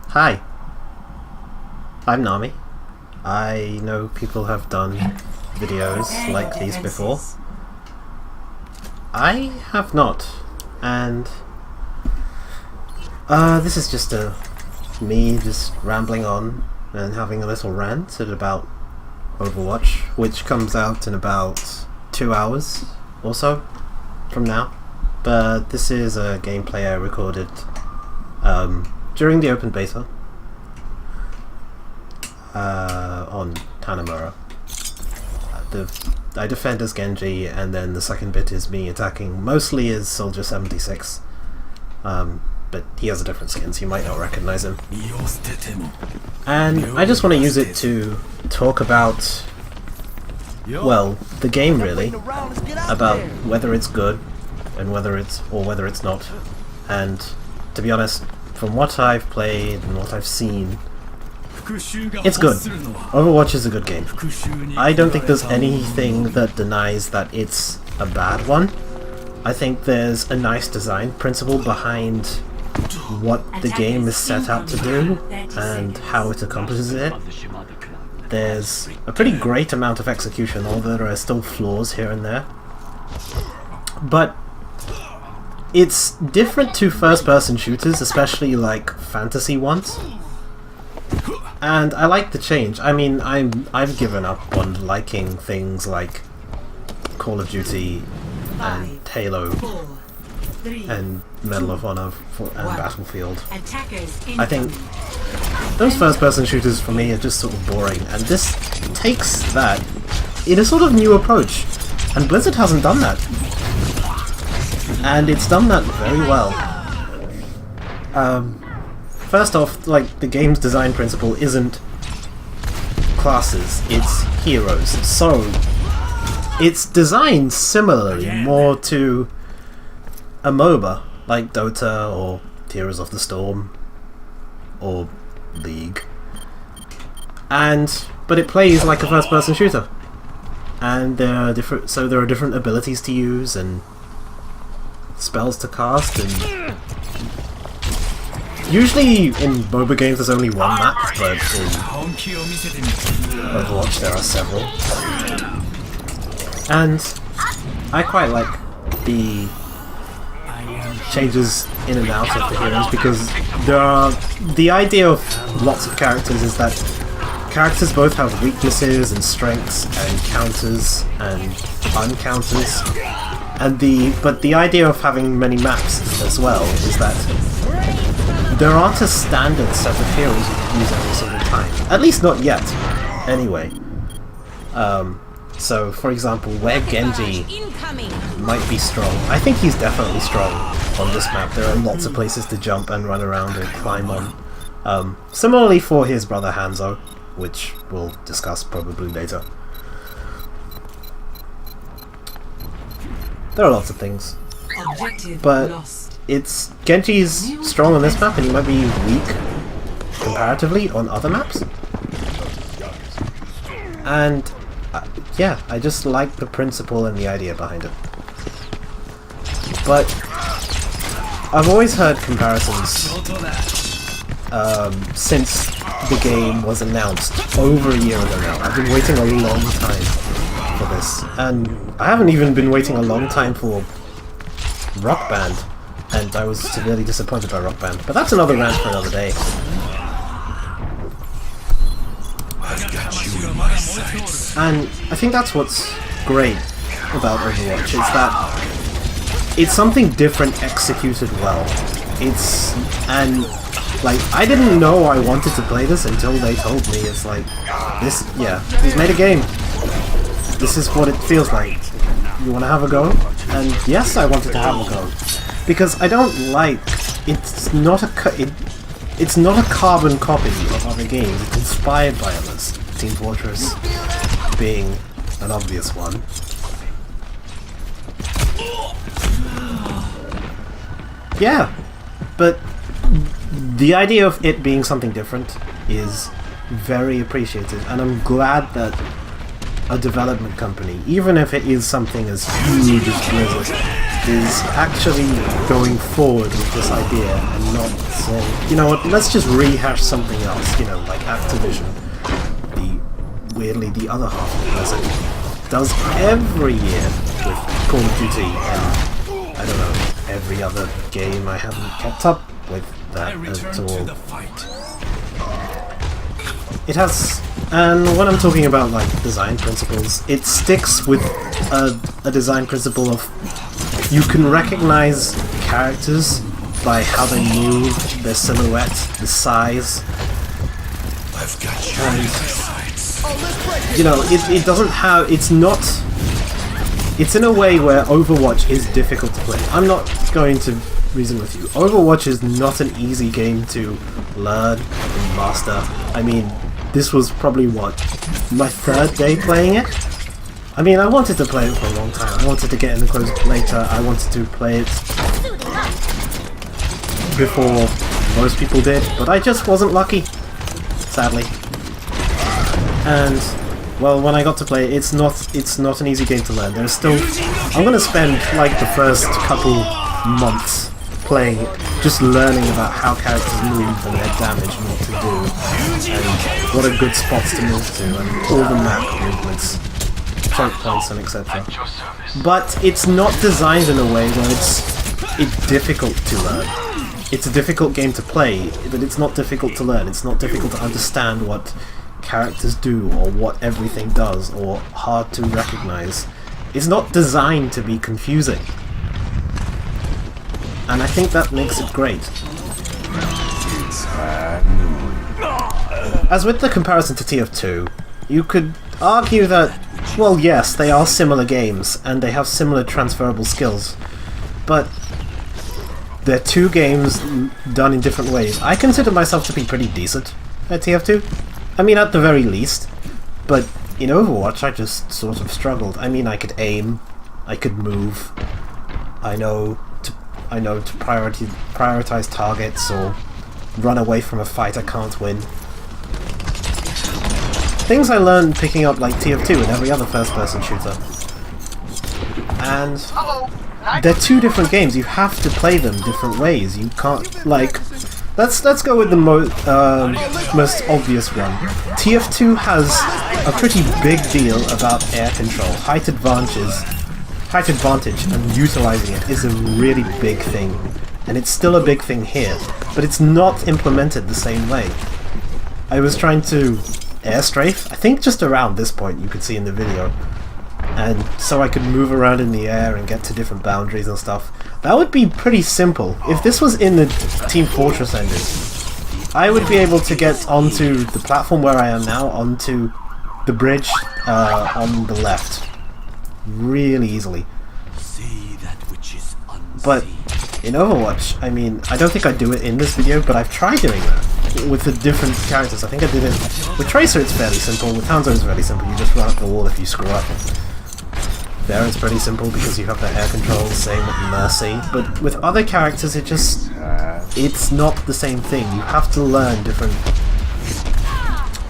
Hi. I'm Nami. I know people have done videos like these before. I have not, and this is just me just rambling on and having a little rant about Overwatch, which comes out in about 2 hours or so from now. But this is a gameplay I recorded during the open beta on Tanamura. I defend as Genji, and then the second bit is me attacking mostly as Soldier 76. But he has a different skin, so you might not recognize him. And I just want to use it to talk about, well, the game really, about whether it's good and whether it's not. And to be honest, from what I've played and what I've seen, it's good. Overwatch is a good game. I don't think there's anything that denies that it's a bad one. I think there's a nice design principle behind what the game is set out to do and how it accomplishes it. There's a pretty great amount of execution, although there are still flaws here and there. But it's different to first-person shooters, especially like fantasy ones. And I like the change. I mean, I've given up on liking things like Call of Duty and Halo and Medal of Honor and Battlefield. I think those first-person shooters for me are just sort of boring, and this takes that in a sort of new approach. And Blizzard hasn't done that. And it's done that very well. First off, like, the game's design principle isn't classes, it's heroes. So, it's designed similarly more to a MOBA, like Dota or Heroes of the Storm or League. But it plays like a first-person shooter. And there are different abilities to use and spells to cast, and usually in MOBA games there's only one map, but in Overwatch there are several. And I quite like the changes in and out of the heroes, because the idea of lots of characters is that characters both have weaknesses and strengths and counters and uncounters. But the idea of having many maps as well is that there aren't a standard set of heroes you can use every single time. At least not yet, anyway. So, for example, where Genji might be strong, I think he's definitely strong on this map. There are lots of places to jump and run around and climb on. Similarly for his brother Hanzo, which we'll discuss probably later. There are lots of things, but Genji's strong on this map, and he might be weak comparatively on other maps. And yeah, I just like the principle and the idea behind it. But I've always heard comparisons since the game was announced over a year ago now. I've been waiting a long time for this, and I haven't even been waiting a long time for Rock Band, and I was severely disappointed by Rock Band, but that's another rant for another day. And I think that's what's great about Overwatch, is that it's something different executed well. Like, I didn't know I wanted to play this until they told me. It's like, we've made a game. This is what it feels like. You want to have a go? And yes, I wanted to have a go, because I don't like. It's not a carbon copy of other games. It's inspired by others. Team Fortress being an obvious one. Yeah, but the idea of it being something different is very appreciated, and I'm glad that a development company, even if it is something as huge as Blizzard, is actually going forward with this idea and not saying, you know what, let's just rehash something else, you know, like Activision, weirdly the other half of Blizzard, does every year with Call of Duty and, I don't know, every other game. I haven't kept up with that at all. It has, and when I'm talking about like design principles, it sticks with a design principle of you can recognize characters by how they move, their silhouette, the size. I've got you. And, you know, it doesn't have, it's not, it's in a way where Overwatch is difficult to play. I'm not going to reason with you. Overwatch is not an easy game to learn and master. I mean, this was probably, what, my third day playing it? I mean, I wanted to play it for a long time. I wanted to get in the close later. I wanted to play it before most people did, but I just wasn't lucky, sadly. And, well, when I got to play it, it's not an easy game to learn. There's still... I'm gonna spend, like, the first couple months playing it, just learning about how characters move and their damage and what to do, and what are good spots to move to, and all the map movements, choke points and etc. But it's not designed in a way where it's difficult to learn. It's a difficult game to play, but it's not difficult to learn. It's not difficult to understand what characters do, or what everything does, or hard to recognize. It's not designed to be confusing. And I think that makes it great. As with the comparison to TF2, you could argue that, well, yes, they are similar games, and they have similar transferable skills, but they're two games done in different ways. I consider myself to be pretty decent at TF2. I mean, at the very least. But in Overwatch, I just sort of struggled. I mean, I could aim, I could move, I know to prioritize targets or run away from a fight I can't win. Things I learned picking up like TF2 and every other first-person shooter. And they're two different games. You have to play them different ways. You can't, like... Let's go with the most obvious one. TF2 has a pretty big deal about air control. Height advantage and utilizing it is a really big thing. And it's still a big thing here, but it's not implemented the same way. I was trying to air strafe, I think just around this point you could see in the video. And so I could move around in the air and get to different boundaries and stuff. That would be pretty simple. If this was in the Team Fortress engine, I would be able to get onto the platform where I am now, onto the bridge on the left, really easily. But in Overwatch, I mean, I don't think I do it in this video, but I've tried doing that with the different characters. I think I did it with Tracer. It's fairly simple. With Hanzo, it's fairly simple. You just run up the wall if you screw up. There it's pretty simple because you have the air control, same with Mercy. But with other characters, it's not the same thing. You have to learn different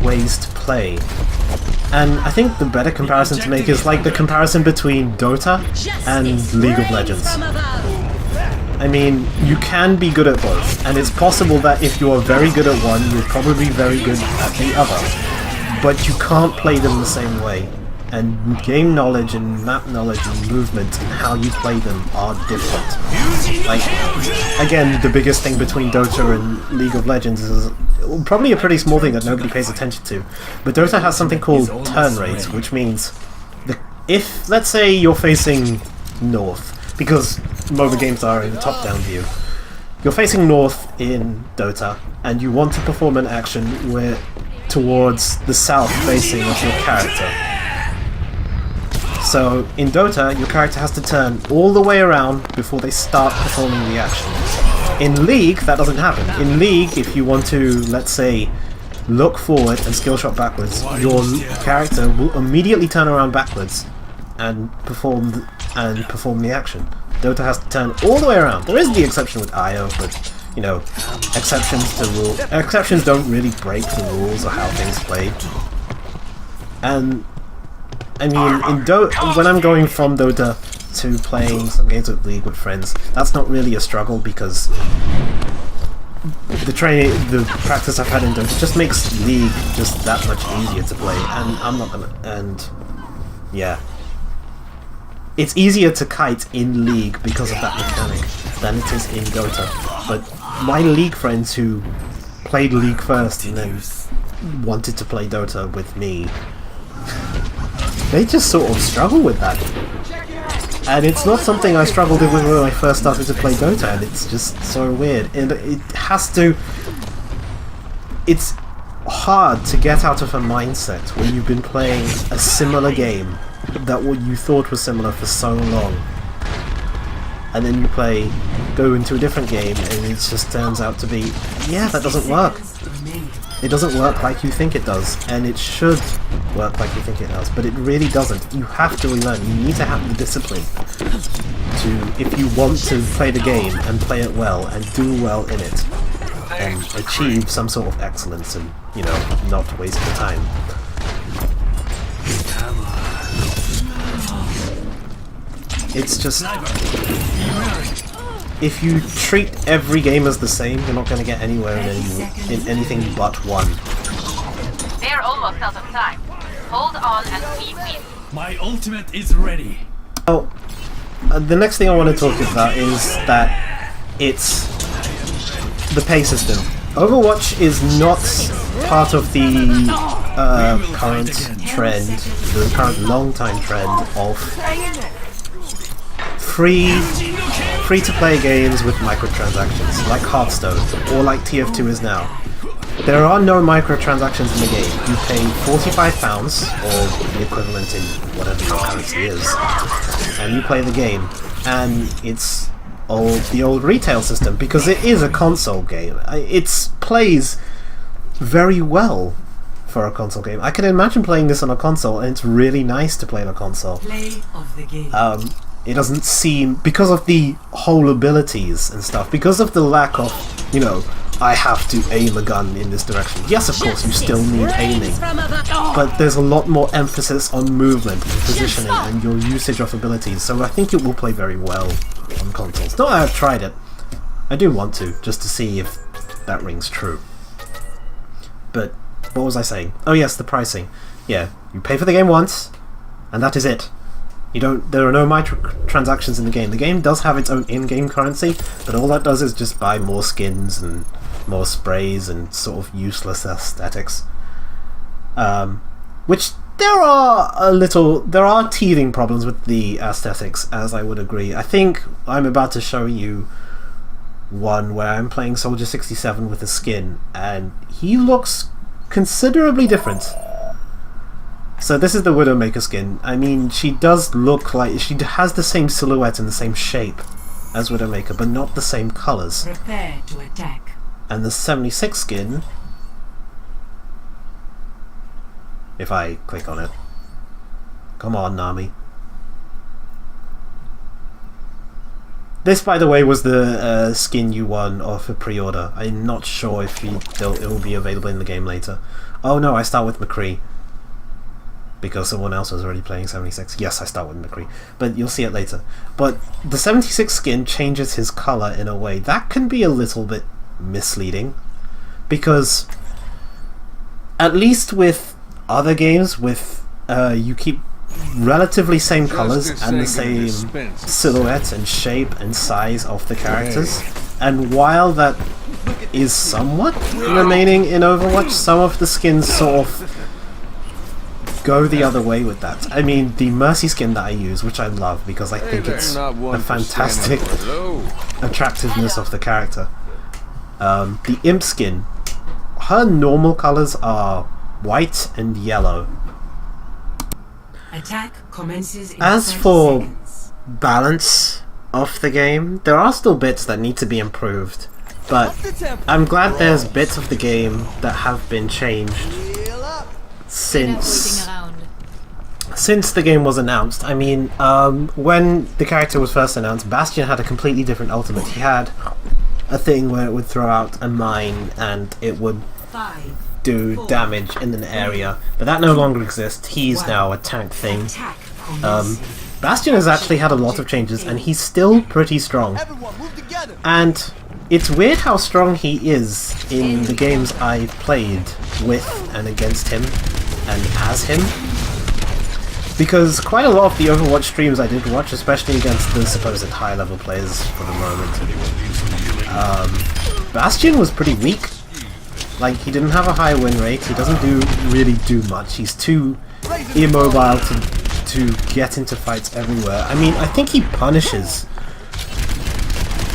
ways to play. And I think the better comparison to make is like the comparison between Dota and League of Legends. I mean, you can be good at both, and it's possible that if you are very good at one, you're probably very good at the other. But you can't play them the same way. And game knowledge and map knowledge and movement and how you play them are different. Like, again, the biggest thing between Dota and League of Legends is probably a pretty small thing that nobody pays attention to. But Dota has something called turn rate, which means if, let's say, you're facing north, because MOBA games are in the top-down view, you're facing north in Dota, and you want to perform an action where towards the south facing of your character. So, in Dota, your character has to turn all the way around before they start performing the action. In League, that doesn't happen. In League, if you want to, let's say, look forward and skill shot backwards, your character will immediately turn around backwards and perform the action. Dota has to turn all the way around. There is the exception with IO, but, you know, exceptions don't really break the rules of how things play. And I mean, when I'm going from Dota to playing some games with League with friends, that's not really a struggle because the practice I've had in Dota just makes League just that much easier to play, and I'm not gonna, and yeah. It's easier to kite in League because of that mechanic than it is in Dota, but my League friends who played League first and then wanted to play Dota with me, they just sort of struggle with that. And it's not something I struggled with when I first started to play Dota, and it's just so weird. And it's hard to get out of a mindset when you've been playing a similar game that what you thought was similar for so long, and then you go into a different game and it just turns out to be, yeah, that doesn't work. It doesn't work like you think it does, and it should work like you think it does, but it really doesn't. You have to relearn. You need to have the discipline if you want to play the game and play it well and do well in it and achieve some sort of excellence and, you know, not waste your time. It's just, if you treat every game as the same, you're not going to get anywhere in anything but one. They're almost out of time. Hold on and we win. My ultimate is ready. Oh, the next thing I want to talk about is that it's the pay system. Overwatch is not part of the current trend, the current long-time trend of free-to-play games with microtransactions, like Hearthstone, or like TF2 is now. There are no microtransactions in the game. You pay £45, or the equivalent in whatever your currency is, and you play the game. And it's the old retail system, because it is a console game. It plays very well for a console game. I can imagine playing this on a console, and it's really nice to play on a console. Play of the game. It doesn't seem, because of the whole abilities and stuff, because of the lack of, you know, I have to aim a gun in this direction. Yes, of course, you still need aiming, but there's a lot more emphasis on movement, positioning, and your usage of abilities, so I think it will play very well on consoles. Not that I've tried it. I do want to, just to see if that rings true. But, what was I saying? Oh yes, the pricing. Yeah, you pay for the game once, and that is it. There are no microtransactions in the game. The game does have its own in-game currency, but all that does is just buy more skins and more sprays and sort of useless aesthetics. Which there are teething problems with the aesthetics, as I would agree. I think I'm about to show you one where I'm playing Soldier 67 with a skin, and he looks considerably different. So this is the Widowmaker skin. I mean, she does look like she has the same silhouette and the same shape as Widowmaker, but not the same colours. Prepare to attack. And the 76 skin, if I click on it, come on, Nami. This, by the way, was the skin you won off a pre-order. I'm not sure if it will be available in the game later. Oh no, I start with McCree. Because someone else was already playing 76. Yes, I start with McCree, but you'll see it later. But the 76 skin changes his colour in a way that can be a little bit misleading, because at least with other games, with you keep relatively same colours and the same silhouette and shape and size of the characters, and while that is somewhat remaining in Overwatch, some of the skins sort of go the other way with that. I mean, the Mercy skin that I use, which I love because I think it's a fantastic attractiveness of the character. The Imp skin, her normal colours are white and yellow. Attack commences in As 30 for seconds. balance of the game, there are still bits that need to be improved, but I'm glad there's bits of the game that have been changed since the game was announced. I mean, when the character was first announced, Bastion had a completely different ultimate. He had a thing where it would throw out a mine and it would do damage in an area, but that no longer exists. He's now a tank thing. Bastion has actually had a lot of changes, and he's still pretty strong. And it's weird how strong he is in the games I played with and against him and as him. Because quite a lot of the Overwatch streams I did watch, especially against the supposed high-level players for the moment, Bastion was pretty weak. Like, he didn't have a high win rate, he doesn't really do much, he's too immobile to get into fights everywhere. I mean, I think he punishes.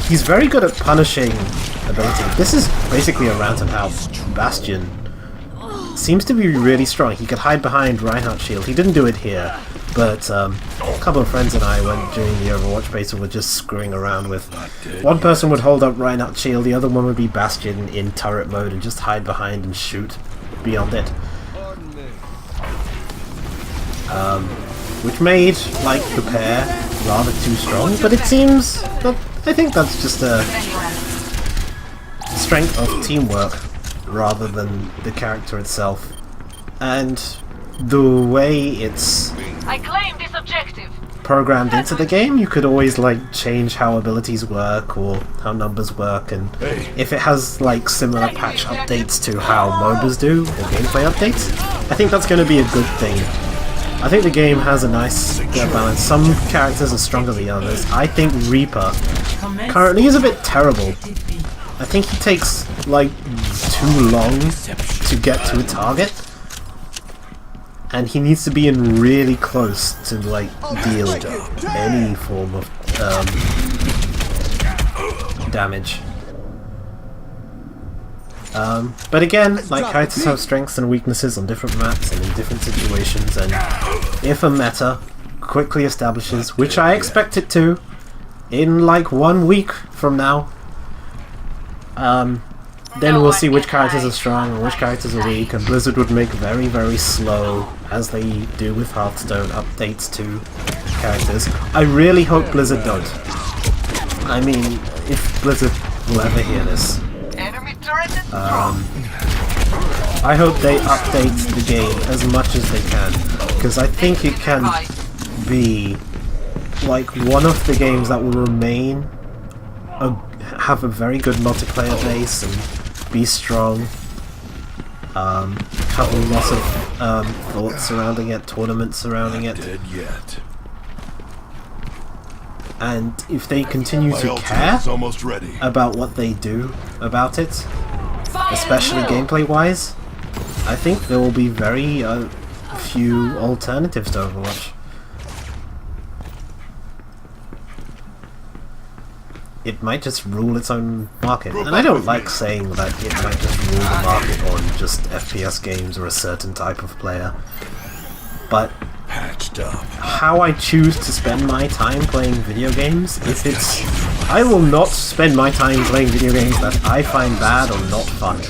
He's very good at punishing ability. This is basically a rant on how Bastion seems to be really strong. He could hide behind Reinhardt's shield. He didn't do it here, but a couple of friends and I went during the Overwatch beta were just screwing around with. One person would hold up Reinhardt's shield, the other one would be Bastion in turret mode and just hide behind and shoot beyond it. Which made, like, the pair rather too strong, but it seems that I think that's just a strength of teamwork rather than the character itself. And the way it's I claim this objective. programmed into the game, you could always like change how abilities work or how numbers work, and if it has like similar patch updates to how MOBAs do, or gameplay updates, I think that's going to be a good thing. I think the game has a nice balance. Some characters are stronger than others. I think Reaper currently is a bit terrible. I think he takes like too long to get to a target, and he needs to be in really close to like deal any form of damage. But again, like, characters have strengths and weaknesses on different maps and in different situations, and if a meta quickly establishes, which I expect it to, in like 1 week from now, then we'll see which characters are strong and which characters are weak, and Blizzard would make very, very slow, as they do with Hearthstone, updates to characters. I really hope Blizzard don't. I mean, if Blizzard will ever hear this. I hope they update the game as much as they can, because I think it can be like one of the games that will remain have a very good multiplayer base and be strong, have a lot of thoughts surrounding it, tournaments surrounding it, and if they continue to care about what they do about it, especially gameplay wise, I think there will be very few alternatives to Overwatch. It might just rule its own market, and I don't like saying that it might just rule the market on just FPS games or a certain type of player, but how I choose to spend my time playing video games, if it's... I will not spend my time playing video games that I find bad or not fun.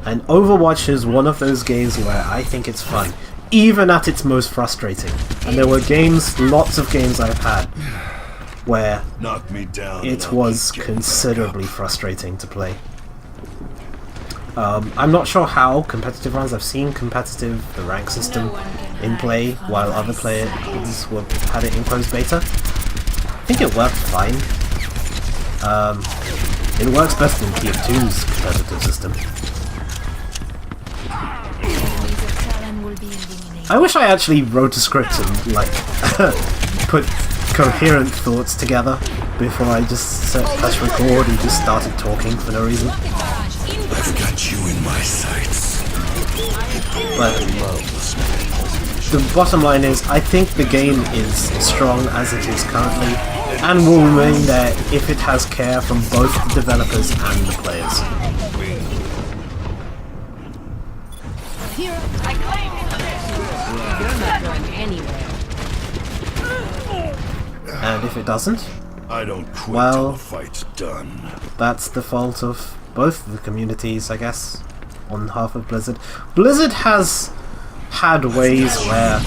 And Overwatch is one of those games where I think it's fun, even at its most frustrating. And there were games, lots of games I've had, where it was considerably frustrating to play. I'm not sure how competitive runs. I've seen competitive, the rank system, in play while other players had it in closed beta. I think it worked fine. It works best in TF2's competitive system. I wish I actually wrote a script and like put coherent thoughts together before I just press record and just started talking for no reason. I've got you in my sights. But the bottom line is, I think the game is strong as it is currently, and will remain there if it has care from both the developers and the players. And if it doesn't, I don't quit well, till the fight's done. That's the fault of both the communities, I guess, on behalf of Blizzard. Blizzard has had ways where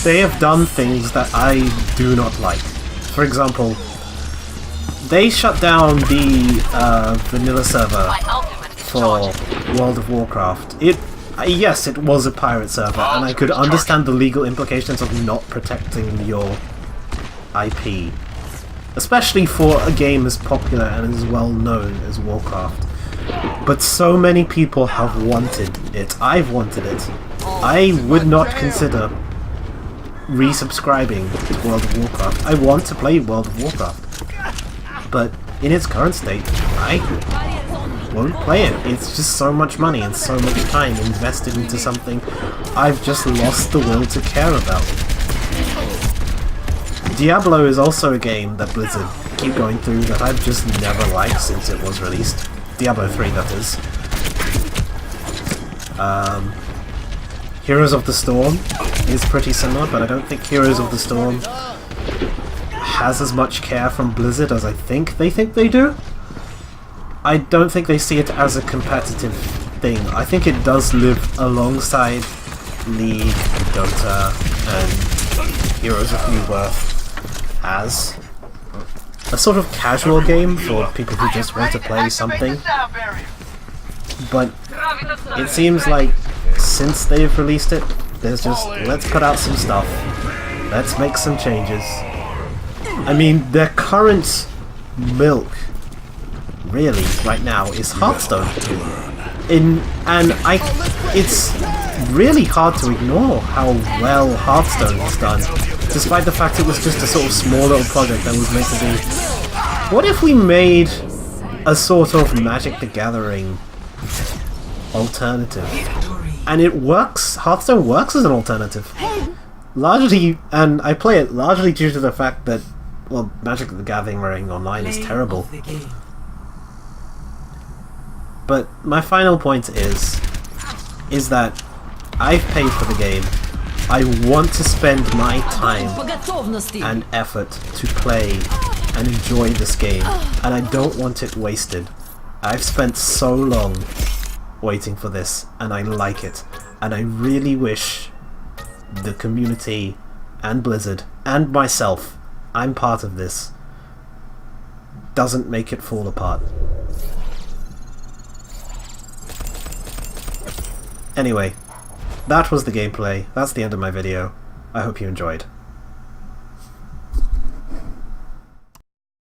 they have done things that I do not like. For example, they shut down the vanilla server for World of Warcraft. Yes, it was a pirate server, and I could understand the legal implications of not protecting your IP. Especially for a game as popular and as well known as Warcraft. But so many people have wanted it. I've wanted it. I would not consider resubscribing to World of Warcraft. I want to play World of Warcraft. But in its current state, I won't play it. It's just so much money and so much time invested into something I've just lost the will to care about. Diablo is also a game that Blizzard keep going through that I've just never liked since it was released. Diablo 3, that is. Heroes of the Storm is pretty similar, but I don't think Heroes of the Storm has as much care from Blizzard as I think they do. I don't think they see it as a competitive thing. I think it does live alongside League, Dota, and Heroes of New Worth as a sort of casual game for people who just want to play something. But it seems like since they've released it, there's just, let's put out some stuff. Let's make some changes. I mean, their current milk, really, right now, is Hearthstone. It's really hard to ignore how well Hearthstone has done, despite the fact it was just a sort of small little project that was meant to be... What if we made a sort of Magic the Gathering alternative? And it works. Hearthstone works as an alternative. Largely, and I play it largely due to the fact that, well, Magic the Gathering Online is terrible. But my final point is that I've paid for the game. I want to spend my time and effort to play and enjoy this game, and I don't want it wasted. I've spent so long waiting for this, and I like it, and I really wish the community and Blizzard and myself, I'm part of this, doesn't make it fall apart. Anyway, that was the gameplay. That's the end of my video. I hope you enjoyed.